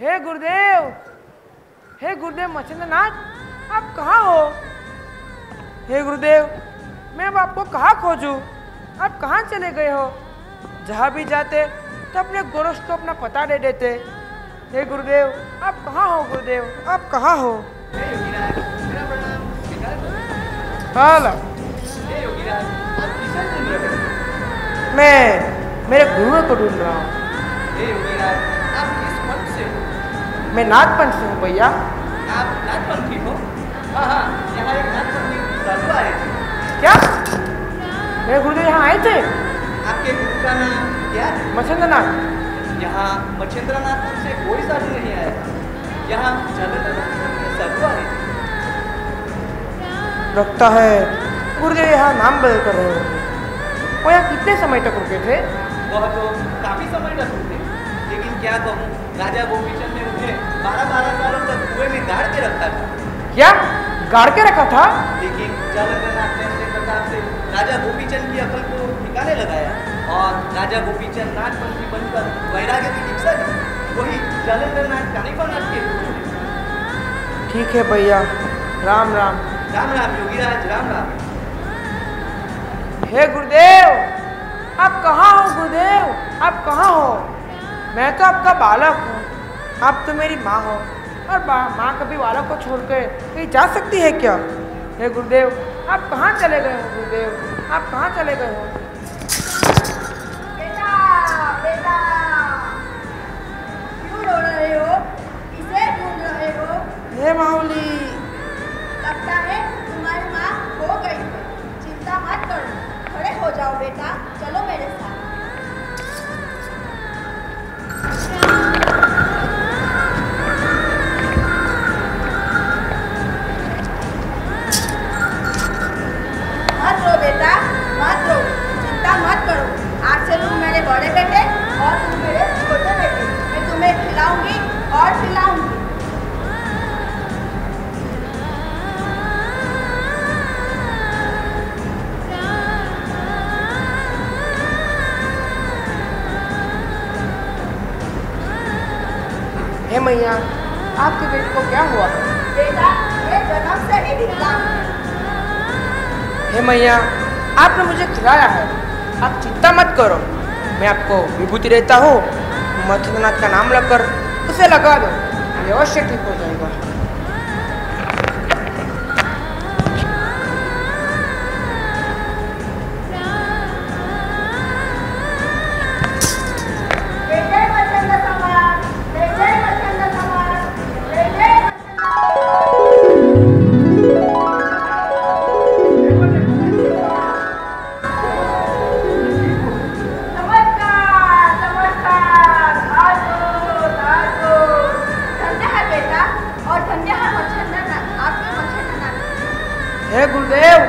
हे गुरुदेव, हे गुरुदेव मच्छिंद्रनाथ, आप कहाँ हो? हे गुरुदेव, मैं अब आपको कहाँ खोजूं? आप कहाँ चले गए हो? जहाँ भी जाते तो अपने गोरस को अपना पता दे देते। हे गुरुदेव, आप कहाँ हो? गुरुदेव, आप कहाँ हो? हाला, मैं मेरे गुरु को ढूंढ रहा हूँ। आप किस मत से हो? मैं नाथपंथ से हूँ भैया। आप नाथपंथी हो? हाँ हाँ, यहाँ एक नाथपंथी साधु आए थे। क्या? मेरे गुरुदेव यहाँ आए थे? आपके गुरु का नाम क्या है? मच्छिंद्रनाथ। यहाँ मच्छिंद्रनाथ से कोई साधु नहीं आया था। यहाँ जालंधरनाथ के साधु आए थे। लगता है गुरुदेव यहाँ नाम बदल कर रहे हो। वो यहाँ कितने समय तक रुके थे? वह तो काफी समय तक रुके, लेकिन क्या कहूँ, राजा गोपीचंद ने उन्हें 12-12 सालों तक कुएं में गाड़ के रखा था। क्या गाड़ के रखा था? लेकिन जालंधरनाथ ने अपने प्रताप से राजा गोपीचंद की अकल को ठिकाने लगाया और राजा गोपीचंद नाथपंथी बनकर वैराग्य की दीक्षा दी। वही जालंधरनाथ कानिफनाथ के गुरु हैं। ठीक है भैया, राम राम। राम राम योगीराज, राम राम। हे गुरुदेव, आप कहाँ हो? गुरुदेव, आप कहाँ हो? मैं तो आपका बालक हूँ, आप तो मेरी माँ हो, और माँ कभी बालक को छोड़कर कहीं जा सकती है क्या? हे गुरुदेव, आप कहाँ चले गए हो? गुरुदेव, आप कहाँ चले गए हो? बेटा, बेटा, क्यों रो रहे हो? किसे ढूंढ रहे हो? हे माऊली, लगता है तुम्हारी माँ खो गई है। चिंता मत करो, खड़े हो जाओ बेटा, चलो मेरे साथ। मत रो बेटा, मत रो, चिंता मत करो। आज से तुम मेरे बड़े बेटे और तुम मेरे छोटे बेटे। मैं तुम्हें खिलाऊंगी और पिलाऊंगी। हे मैया, आपके बेटे को क्या हुआ? बेटा, ये जन्म से ही विकलांग है। हे मैया, आपने मुझे खिलाया है, आप चिंता मत करो। मैं आपको विभूति देता हूँ, मच्छिंद्रनाथ का नाम लगकर उसे लगा दो, ये अवश्य ठीक हो जाएगा। हे गुरुदेव,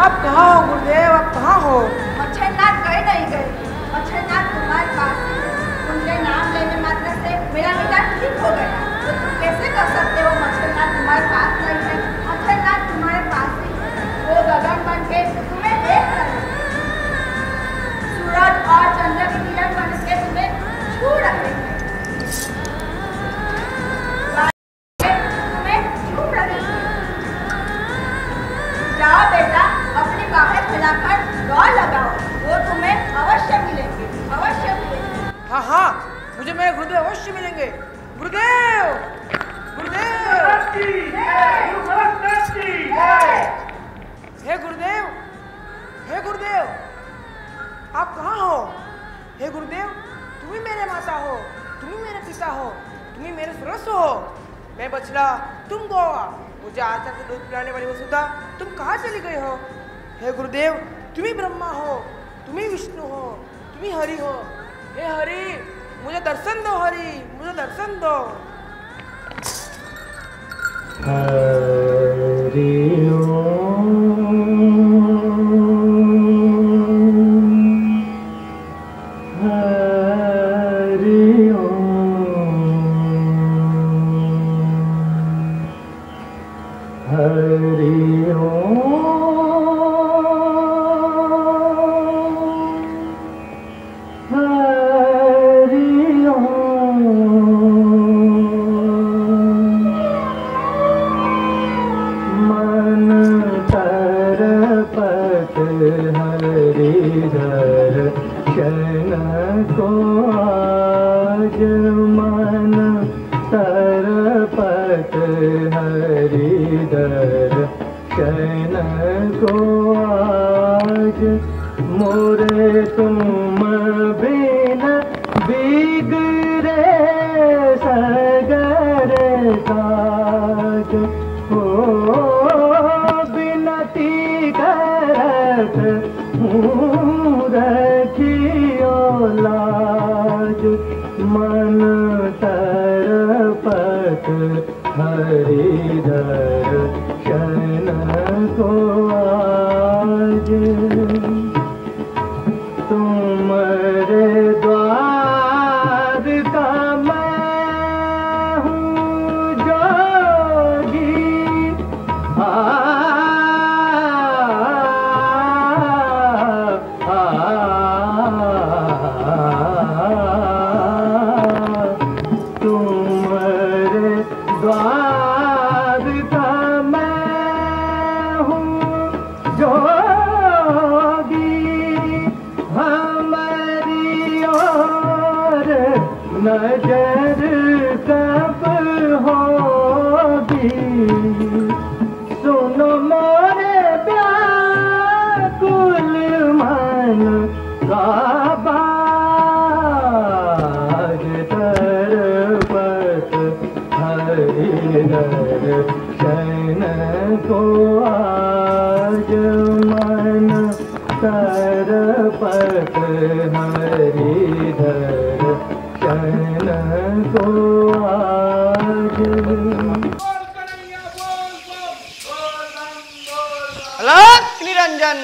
आप कहाँ हो? गुरुदेव, आप कहाँ हो? मच्छिंद्रनाथ कहीं नहीं गए। मच्छिंद्रनाथ तुम्हारे पास ही है। उनके नाम लेने मात्र से मेरा बेटा ठीक हो गया। तो तुम कैसे कर सकते हो मच्छिंद्रनाथ तुम्हारे पास नहीं है? मच्छिंद्रनाथ तुम्हारे पास ही है। वो गगन बन के तुम्हें देख रहे हैं। सूरज और चंद्र की किरण बन के तुम्हें छू रहे हैं। जाओ बेटा, अपनी बाहें फैलाकर दौड़ लगाओ, वो तुम्हें अवश्य मिलेंगे, अवश्य मिलेंगे। हाँ हाँ, मुझे मेरे गुरुदेव अवश्य मिलेंगे। गुरुदेव, गुरुदेव, हे गुरुदेव, हे गुरुदेव, आप कहाँ हो? हे गुरुदेव, तुम ही मेरे माता हो, तुम ही मेरे पिता हो, तुम ही मेरे सर्वस्व हो। मैं बछड़ा, तुम गौवा, मुझे आचार से दूध पिलाने वाली वसुधा, तुम कहाँ चली गई हो? हे गुरुदेव, तुम ही ब्रह्मा हो, तुम ही विष्णु हो, तुम ही हरि हो। हे हरि, मुझे दर्शन दो। हरि, मुझे दर्शन दो। हरि हरि ओम। को आज मन तरपत हरिदर चैन को आज मोरे तुम बिन बिगड़े सगरे काज हो बिनती करत रखियो लाज मन तरपत हरिदर चैन को आज तुम्हारे द्वार का मैं हूँ जोगी तुम्हारे द्वार का मैं हूँ जोगी हमारी ओर नजर कब होगी सुनो मोरे व्याकुल मन का बाज तरपत हरिदर चैन को आज मन तरपत हरिदर चैन को आज अलख निरंजन।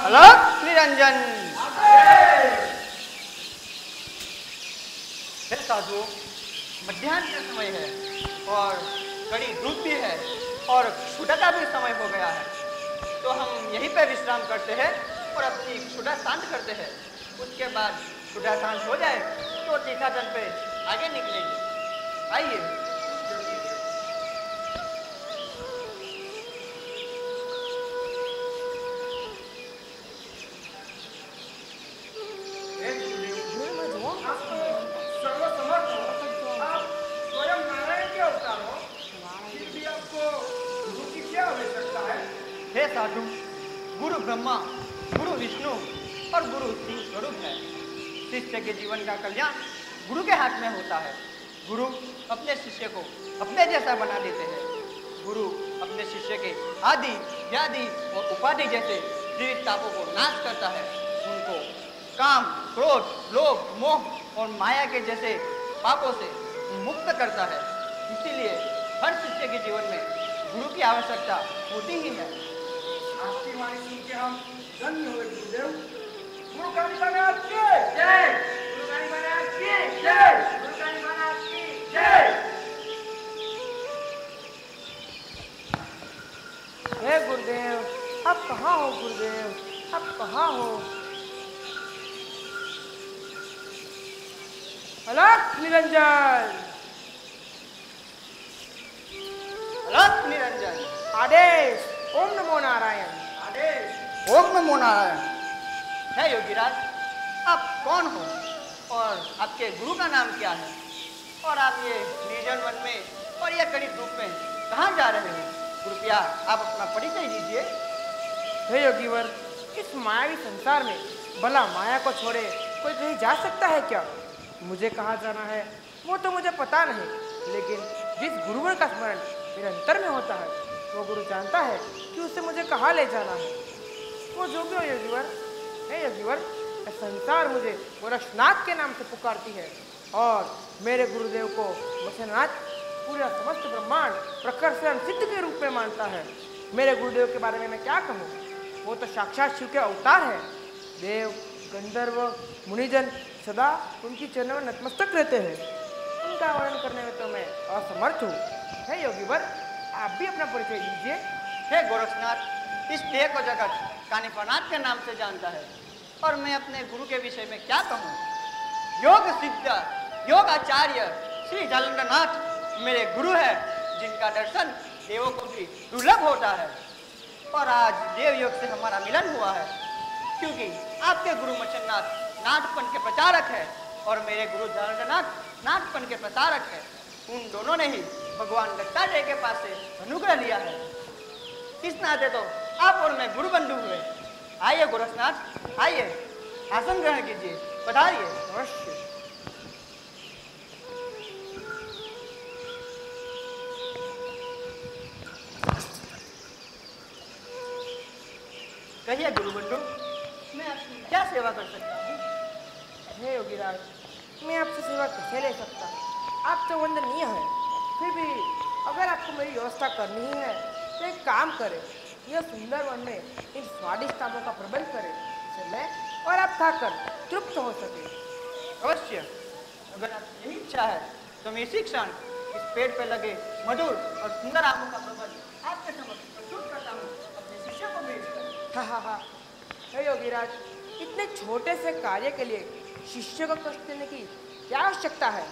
अलख निरंजन। हे साधु, मध्याह्न का समय है और कड़ी धूप भी है और क्षुधा का भी समय हो गया है, तो हम यहीं पर विश्राम करते हैं और अपनी क्षुधा शांत करते हैं। उसके बाद क्षुधा शांत हो जाए तो तीर्थाटन पे आगे निकलेंगे। आइए। हे साधु, गुरु ब्रह्मा, गुरु विष्णु और गुरु शिव स्वरूप है। शिष्य के जीवन का कल्याण गुरु के हाथ में होता है। गुरु अपने शिष्य को अपने जैसा बना देते हैं। गुरु अपने शिष्य के आदि व्याधि और उपाधि जैसे जीवित तापों को नाश करता है। उनको काम, क्रोध, लोभ, मोह और माया के जैसे पापों से मुक्त करता है। इसीलिए हर शिष्य के जीवन में गुरु की आवश्यकता होती ही है। आपकी वाणी सुन के हम धन्य हुए गुरुदेव। गुरु काली महाराज की जय। गुरु काली महाराज की जय। गुरु काली महाराज की जय। हे गुरुदेव, आप कहाँ हो गुरुदेव? आप कहाँ हो? अलख निरंजन। अलख निरंजन। आदेश। ओम नमो नारायण। आदेश। ओम नमो नारायण। है योगीराज, आप कौन हो और आपके गुरु का नाम क्या है? और आप ये निर्जन वन में और ये कड़ी धूप में कहाँ जा रहे हो? कृपया आप अपना परिचय दीजिए। हे योगीवर, इस मायावी संसार में भला माया को छोड़े कोई कहीं जा सकता है क्या? मुझे कहाँ जाना है वो तो मुझे पता नहीं, लेकिन जिस गुरुवर का स्मरण मेरे अंतर में होता है वो गुरु जानता है कि उसे मुझे कहाँ ले जाना है। वो जो भी हो योगीवर, हे योगीवर, संसार मुझे गोरक्षनाथ के नाम से पुकारती है और मेरे गुरुदेव को गोरक्षनाथ पूरा समस्त ब्रह्मांड प्रकर्षण सिद्ध के रूप में मानता है। मेरे गुरुदेव के बारे में मैं क्या कहूँ? वो तो साक्षात शिव के अवतार है। देव, गंधर्व, मुनिजन सदा उनकी चरणों में नतमस्तक रहते हैं। उनका वर्णन करने में तो मैं असमर्थ हूँ। हे योगीवर, आप भी अपना परिचय दीजिए। हे गोरक्षनाथ, इस देह को जगत कानिफनाथ के नाम से जानता है और मैं अपने गुरु के विषय में क्या कहूँ? योग सिद्ध योग आचार्य श्री जालंधरनाथ मेरे गुरु है। जिनका दर्शन देवों को भी दुर्लभ होता है। और आज देवयोग से हमारा मिलन हुआ है, क्योंकि आपके गुरु मच्छरनाथ नाटपन के प्रचारक है और मेरे गुरु जलेंद्रनाथ नाटपन के प्रसारक है। उन दोनों ने ही भगवान दत्तात्रेय के पास से अनुग्रह लिया है। इस नाते तो आप और मैं गुरु बंधु हुए। आइए गोरखनाथ, आइए आसन ग्रहण कीजिए, पधारिए। अवश्य। कहिए गुरु बंधु, मैं आपकी क्या सेवा कर सकता हूँ? हे योगीराज, मैं आपसे सेवा कैसे ले सकता? आप तो वंदनीय हैं, फिर भी अगर आपको मेरी व्यवस्था करनी ही है तो एक काम करें, यह सुंदर वन में इन स्वादिष्ट आमों का प्रबंध करें, जिससे मैं और आप खाकर तृप्त हो सके। अवश्य, अगर आपकी यही इच्छा है तो मैं इसी क्षण इस पेड़ पे लगे मधुर और सुंदर आमों का प्रबंध आपके समक्ष प्रस्तुत करता हूँ, अपने शिष्य को भेजकर। हाँ, हे योगीराज, इतने छोटे से कार्य के लिए शिष्य को कष्ट देने की क्या आवश्यकता है?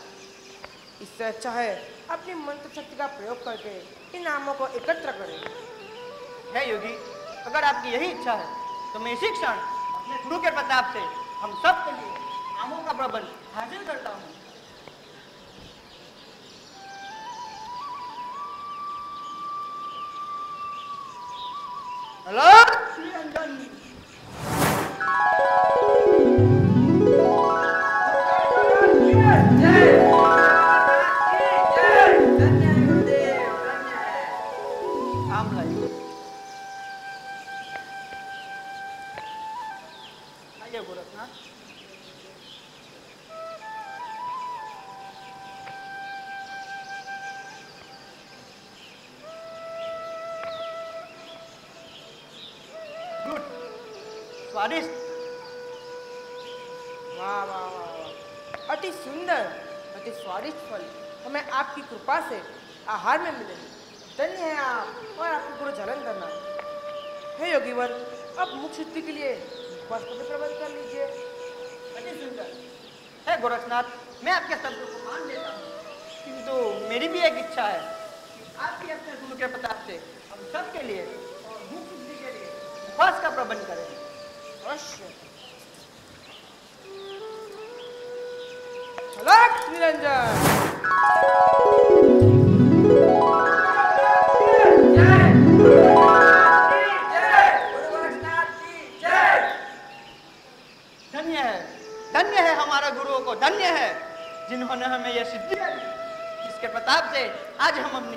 इससे अच्छा है अपनी मंत्र शक्ति का प्रयोग करके इन आमों को एकत्र करें। है योगी, अगर आपकी यही इच्छा है तो मैं इसी क्षण अपने गुरु के प्रताप से हम सब के लिए आमों का प्रबंध हासिल करता हूँ। हेलो गोरखनाथ, गुड, स्वादिष्ट। वाह वाह वाह वाह, अति सुंदर, अति स्वादिष्ट फल हमें आपकी कृपा से आहार में मिलेंगे। धन्य है आप और आपके गुरु जलेंद्रनाथ। हे योगीवर, अब मुख शुद्धि के लिए वस्त्र का प्रबंध कर लीजिए। अति सुंदर है गोरखनाथ, मैं आपके शब्दों को मान लेता हूँ, किंतु मेरी भी एक इच्छा है कि आप भी अपने गुरु के प्रताप से हम सब के लिए और मुख शुद्धि के लिए उपवास का प्रबंध करें। अवश्य। अलग निरंजन। धन्य है हमारा गुरुओं को, धन्य है जिन्होंने हमें यह सिद्धि दी, जिसके प्रताप से आज हम अपनी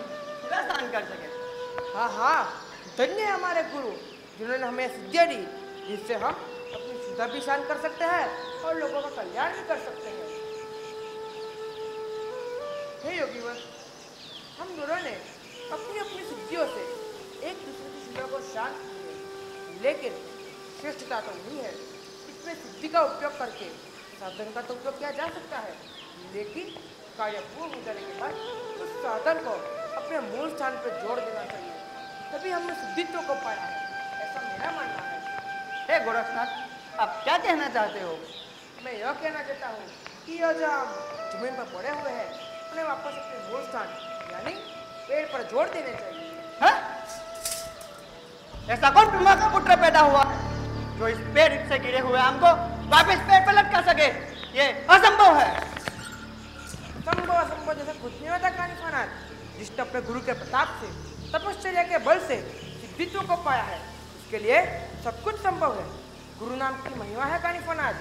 दान कर सके। हाँ, धन्य है हमारे गुरु जिन्होंने हमें सिद्धियाँ दी, जिससे हम अपनी शुद्धा भी शान कर सकते हैं और लोगों का कल्याण भी कर सकते हैं। हे योगीवर, हम दोनों ने अपनी अपनी सिद्धियों से एक दूसरे की शुद्धा को शांत किया, लेकिन श्रेष्ठता तो नहीं है। इसमें सिद्धि का उपयोग करके साधन का तो उपयोग किया जा सकता है, लेकिन कार्य पूर्ण हो जाने के बाद उस साधन को अपने मूल स्थान पर जोड़ देना चाहिए, तभी हमने सिद्धित्व को पाया है, ऐसा मेरा मानना है। हे गोरखनाथ, आप क्या कहना चाहते हो? मैं यह कहना चाहता हूँ कि यह जो हम जमीन पर पड़े हुए हैं उन्हें वापस अपने मूल स्थान यानी पेड़ पर जोड़ देने चाहिए। हाँ? ऐसा कौन ब्रह्मा का पुत्र पैदा हुआ जो इस पेड़ से गिरे हुए आम को वापस पेड़ पर लटका सके? ये असंभव है। असंभव जैसा कुछ नहीं होता कानिफनाथ, जिसने अपने गुरु के प्रताप से तपश्चर्या के बल से सिद्धित्व को पाया है, उसके लिए सब कुछ संभव है। गुरु नाम की महिमा है कानिफनाथ।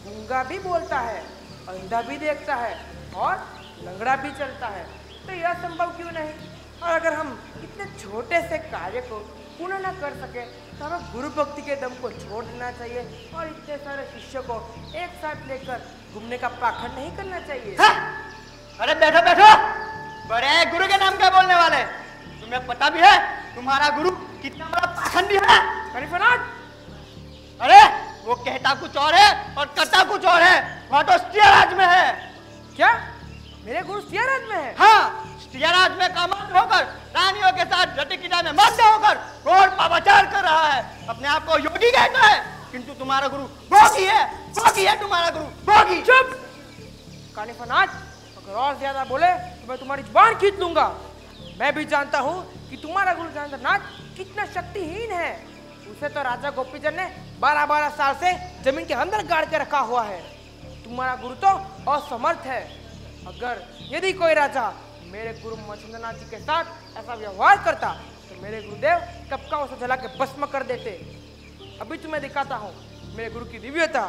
गूंगा भी बोलता है, अंधा भी देखता है और लंगड़ा भी चलता है, तो यह संभव क्यों नहीं? और अगर हम इतने छोटे से कार्य को पूर्ण न कर सके तो हमें गुरु भक्ति के दम को छोड़ देना चाहिए और इतने सारे शिष्यों को एक साथ लेकर घूमने का पाखंड नहीं करना चाहिए। हाँ? अरे बैठो बैठो, बड़े गुरु के नाम क्या बोलने वाले? तुम्हें पता भी है तुम्हारा गुरु कितना बड़ा पाखंडी है? कानिफनाथ, अरे वो कहता कुछ और है और करता कुछ और है। वहाँ तो स्त्रियाराज में है। क्या मेरे गुरु स्त्रियाराज में है? हाँ, स्त्रियाराज में कामांध होकर रानियों के साथ रति क्रीड़ा में मग्न होकर घोर पापाचार कर रहा है। अपने आप को योगी कहता है, किंतु तुम्हारा गुरु भोगी है तुम्हारा गुरु भोगी। चुप! कानिफनाथ, अगर और ज्यादा बोले तो मैं तुम्हारी जुबान खींच लूंगा। मैं भी जानता हूँ कि तुम्हारा गुरु जलंधर नाथ कितना शक्तिहीन है। उसे तो राजा गोपीचंद ने 12-12 साल से जमीन के अंदर गाड़ के रखा हुआ है। तुम्हारा गुरु तो असमर्थ है। अगर यदि कोई राजा मेरे गुरु मच्छिंद्र नाथ जी के साथ ऐसा व्यवहार करता तो मेरे गुरुदेव कब का उसे जला के भस्म कर देते। अभी तुम्हें दिखाता हूँ मेरे गुरु की दिव्यता।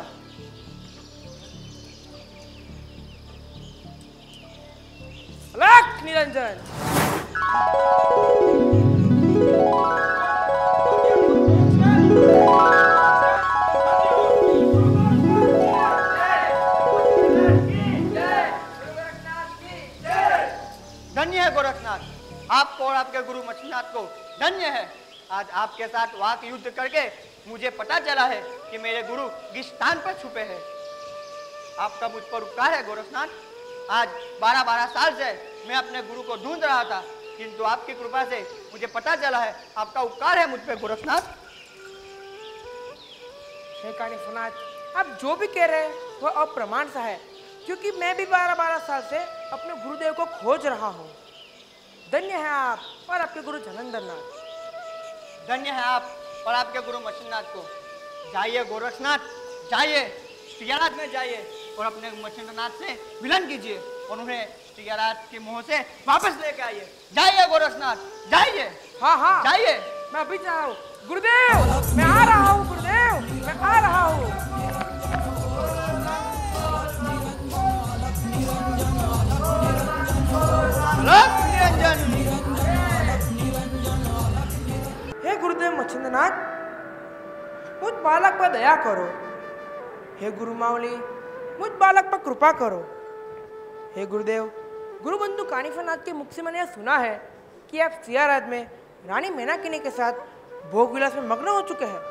अलख निरंजन। धन्य है गोरखनाथ, आपको और आपके गुरु मच्छिंद्रनाथ को धन्य है। आज आपके साथ वाक युद्ध करके मुझे पता चला है कि मेरे गुरु किस स्थान पर छुपे हैं। आपका मुझ पर उपकार है गोरखनाथ। आज 12-12 साल से मैं अपने गुरु को ढूंढ रहा था, किंतु आपकी कृपा से मुझे पता चला है। आपका उपकार है मुझ पे गोरखनाथ। कानिफनाथ, आप जो भी कह रहे हैं वह अप्रमाण सा है, क्योंकि मैं भी 12-12 साल से अपने गुरुदेव को खोज रहा हूँ। धन्य है आप और आपके गुरु जलंधर नाथ। धन्य है आप और आपके गुरु मच्छिंद्रनाथ को। जाइए गोरखनाथ, जाइए प्रियाराज में जाइए और अपने मच्छिंद्रनाथ से मिलन कीजिए और उन्हें प्रियाराज के मुंह से वापस लेके आइए। जाइए गोरखनाथ, जाइए। हाँ हाँ जाइए। मैं अभी जा रहा हूँ गुरुदेव, मैं आ रहा हूँ गुरुदेव, मैं आ रहा हूँ। हे गुरुदेव मच्छिंद्रनाथ, मुझ बालक पर दया करो। हे गुरु मावली, मुझ बालक पर कृपा करो। हे गुरुदेव, गुरुबंधु कानिफनाथ के मुख से मैंने यह सुना है कि आप सियाराज में रानी मेनाकिनी के साथ भोग विलास में मग्न हो चुके हैं।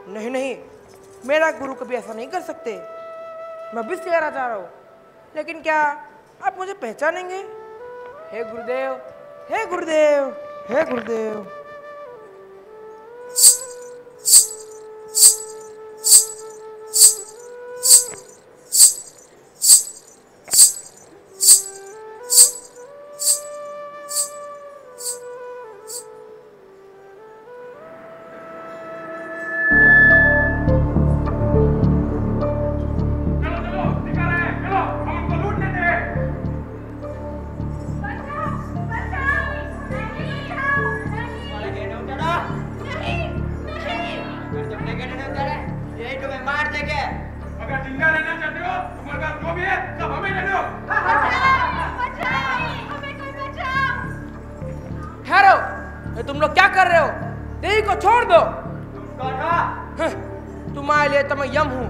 नहीं नहीं, मेरा गुरु कभी ऐसा नहीं कर सकते। मैं भी सियाराज जा रहा हूँ, लेकिन क्या आप मुझे पहचानेंगे? हे गुरुदेव, हे गुरुदेव, हे गुरुदेव। तुम लोग क्या कर रहे हो? देवी को छोड़ दो। तुम्हारे लिए तो मैं यम हूँ।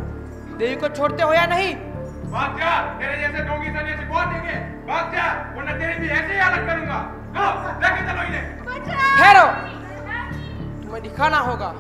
देवी को छोड़ते हो या नहीं? भाग जा, तेरे जैसे डोंगी सन्यासी कौन देंगे? भाग जा, वरना तेरी भी ऐसे ही हालत करूंगा। लो, लेके चलो इन्हें। ठहरो, तुम्हें दिखाना होगा।